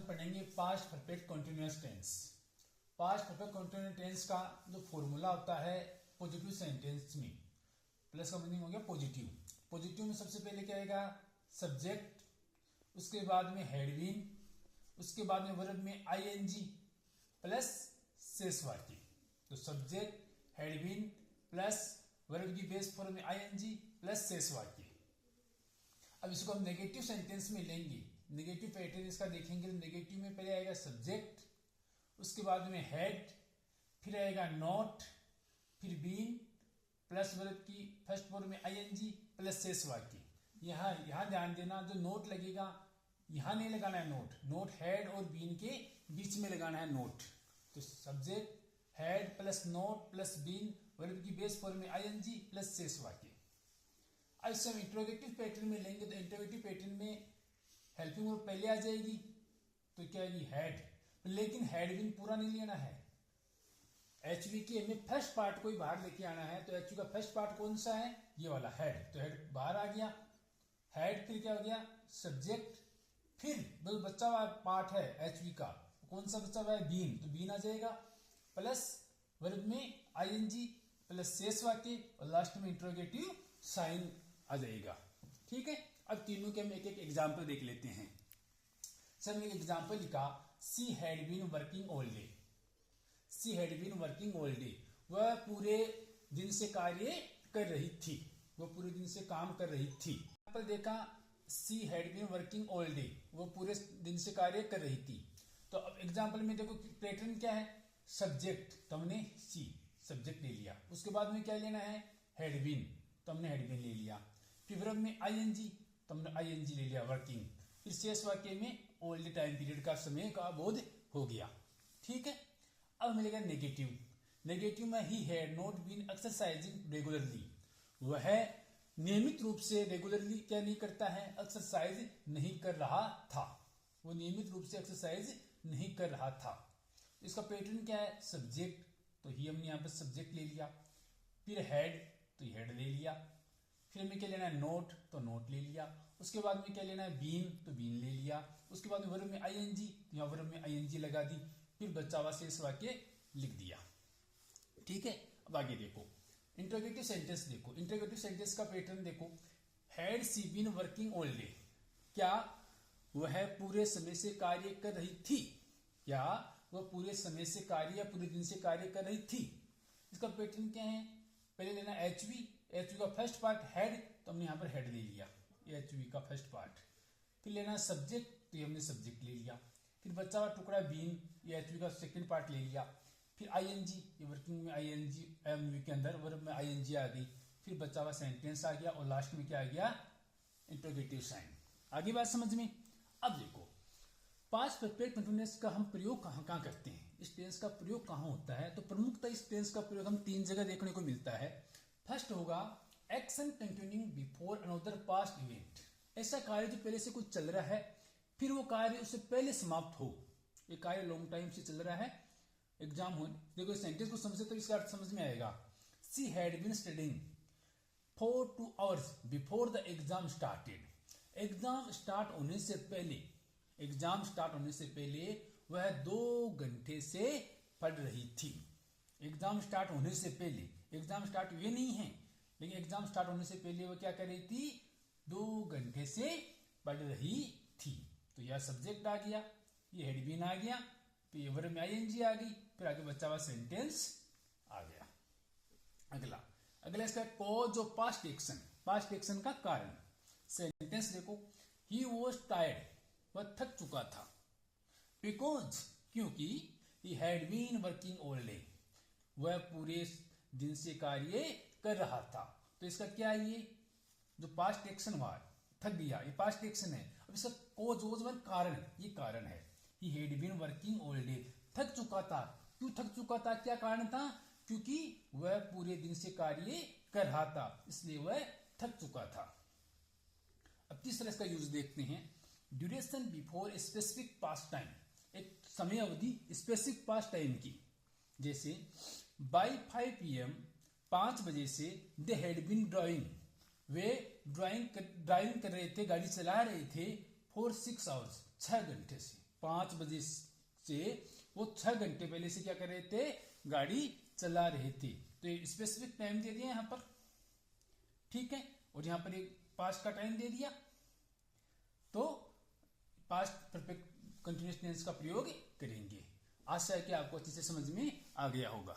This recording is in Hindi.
पढ़ेंगे past perfect continuous tense. Past perfect continuous tense का जो फॉर्मूला होता है पॉजिटिव सेंटेंस में, प्लस का मीनिंग हो गया पॉजिटिव। पॉजिटिव में सबसे पहले क्या आएगा? सब्जेक्ट, उसके बाद में हैड बीन, उसके बाद में वर्ब में आईएनजी प्लस शेष वाक्य। तो subject, had been plus verb की बेस फॉर्म में आईएनजी प्लस शेष वाक्य। अब इसको हम नेगेटिव सेंटेंस में लेंगे। नेगेटिव पैटर्न इसका देखेंगे तो नेगेटिव में पहले आएगा सब्जेक्ट, उसके बाद में हैड, फिर आएगा नॉट, फिर बीन प्लस वर्ब की फर्स्ट फॉर्म में आईएनजी प्लस शेष वाक्य। यहाँ ध्यान देना, जो नोट लगेगा यहाँ नहीं लगाना है नोट, नोट हैड और बीन के बीच में लगाना है नोट। तो subject, had plus not plus been verb की बेस फॉर्म में आईएनजी प्लस शेष वाक्य। अब इसे हम इंट्रोगेटिव पैटर्न में लेंगे तो इंट्रोगेटिव पैटर्न में हेल्पिंग वर्ब पहले आ जाएगी तो क्या आएगी? हैड। लेकिन हैड बीन पूरा नहीं लेना है, एचवी के हमें फर्स्ट पार्ट को ही बाहर लेके आना है। तो एचवी का फर्स्ट पार्ट कौन सा है? ये वाला हैड। तो हैड बाहर आ गया, हैड फिर क्या हो गया? सब्जेक्ट, फिर जो बच्चा हुआ पार्ट है एचवी का कौन सा बच्चा हुआ है? बीन। तो बीन आ जाएगा प्लस वर्ब में आईएनजी प्लस शेष वाक्य और लास्ट में इंट्रोगेटिव साइन आ जाएगा। ठीक है, अब तीनों के हम एक एक एग्जाम्पल देख लेते हैं। सर मैंने एग्जाम्पल लिखा, she had been working all day. She had been working all day, वह पूरे दिन से कार्य कर रही थी, वह पूरे दिन से काम कर रही थी। एग्जाम्पल देखा, she had been working all day, वह पूरे दिन से कार्य कर रही थी। तो अब एग्जाम्पल में देखो पैटर्न क्या है? सब्जेक्ट, तो हमने सी सब्जेक्ट ले लिया। उसके बाद में क्या लेना है? हैड बीन, तो हमने हैड बीन ले लिया। फिर वर्ब में आईएनजी, तो हमने आईएनजी ले लिया वर्किंग। फिर शेष वाक्य में ऑल द टाइम पीरियड का समय का बोध हो गया। ठीक है, अब मिलेगा नेगेटिव। नेगेटिव में he had not been exercising regularly, वह नियमित रूप से रेगुलरली क्या नहीं करता है? एक्सरसाइज नहीं कर रहा था, वो नियमित रूप से एक्सरसाइज नहीं कर रहा था। इसका पैटर्न क्या है? सब्जेक्ट, तो ही हमने यहाँ पर सब्जेक्ट ले लिया। फिर हैड, तो हेड ले लिया। फिर हमें क्या लेना है? नोट, तो नोट ले लिया। उसके बाद में क्या लेना है? बीन, तो बीन ले लिया। उसके बाद में वर्ब में आईएनजी, तो यहाँ वर्ब में आईएनजी लगा दी। फिर बचा हुआ शेष वाक्य लिख दिया। ठीक है, अब आगे देखो इंट्रोगेटिव सेंटेंस। देखो इंट्रोगेटिव सेंटेंस का पैटर्न देखो, had she been working all day, क्या वह पूरे समय से कार्य कर रही थी? क्या वह पूरे समय से कार्य या पूरे दिन से कार्य कर रही थी? इसका पैटर्न क्या है? पहले लेना एचवी, एचवी का फर्स्ट पार्ट हैड, तो हमने यहाँ पर हेड ले लिया, एचवी का फर्स्ट पार्ट। फिर लेना सब्जेक्ट, तो ये हमने सब्जेक्ट ले लिया। फिर बचा हुआ टुकड़ा बीन, ये एचवी का सेकंड पार्ट ले लिया। फिर आईएनजी, ये वर्किंग में आईएनजी, एमवी के अंदर वर्ब में आईएनजी आ गई। फिर बचा हुआ सेंटेंस आ गया और लास्ट में क्या आ गया? Interrogative sign. आगे बात समझ में? अब देखो पास्ट परफेक्ट कंटीन्यूअस का हम प्रयोग कहाँ करते हैं? इस टेंस का प्रयोग कहाँ होता है? तो प्रमुखतः इस टेंस का प्रयोग हम तीन जगह देखने को मिलता है। फर्स्ट होगा action continuing before another past event, ऐसा कार्य जो पहले से कुछ चल रहा है फिर वो कार्य उससे पहले समाप्त हो। ये कार्य लॉन्ग टाइम से चल रहा है, एग्जाम हो। देखो इस सेंटेंस को समझे तो इसका अर्थ समझ में आएगा। She had been studying for 2 hours before the exam started, exam start होने से पहले, एग्जाम स्टार्ट होने से पहले वह 2 घंटे से पढ़ रही थी। एग्जाम स्टार्ट होने से पहले, एग्जाम स्टार्ट हुए नहीं है लेकिन एग्जाम स्टार्ट होने से पहले वह क्या कर रही थी? 2 घंटे से पढ़ रही थी। तो यह सब्जेक्ट आ गया, ये हेड बीन आ गया, फिर ये वर्ब में आईएनजी आ गई, फिर आगे बचा हुआ सेंटेंस आ गया। अगला इसका cause of past action, past action का कारण। सेंटेंस देखो, ही वॉज टायर्ड, वह थक चुका था। बिकॉज, क्योंकि he had been working all day, वह पूरे दिन से कार्य कर रहा था। तो इसका क्या है? ये जो पास्ट एक्शन हुआ, थक गया, ये पास्ट एक्शन है। अब इसका कॉज वॉज कारण, ये कारण है। He had been working all day, थक चुका था। क्यों थक चुका था? क्या कारण था? क्योंकि वह पूरे दिन से कार्य कर रहा था, इसलिए वह थक चुका था। अब तीसरा इसका यूज देखते हैं, duration before specific past time, एक समय अवधि स्पेसिफिक पास्ट टाइम की। जैसे बाई 5 PM, 5 बजे से दे हैड बीन ड्राइविंग, वे ड्राइविंग कर रहे थे, गाड़ी चला रहे थे फॉर 6 hours, 6 घंटे से। 5 बजे से वो 6 घंटे पहले से क्या कर रहे थे, गाड़ी चला रहे थे। तो स्पेसिफिक टाइम दे दिया यहाँ पर, ठीक है, और यहाँ पर एक पास्ट का टाइम दे दिया। तो पास्ट परफेक्ट कंटिन्यूअस टेंस का प्रयोग करेंगे। आशा है कि आपको अच्छे से समझ में आ गया होगा।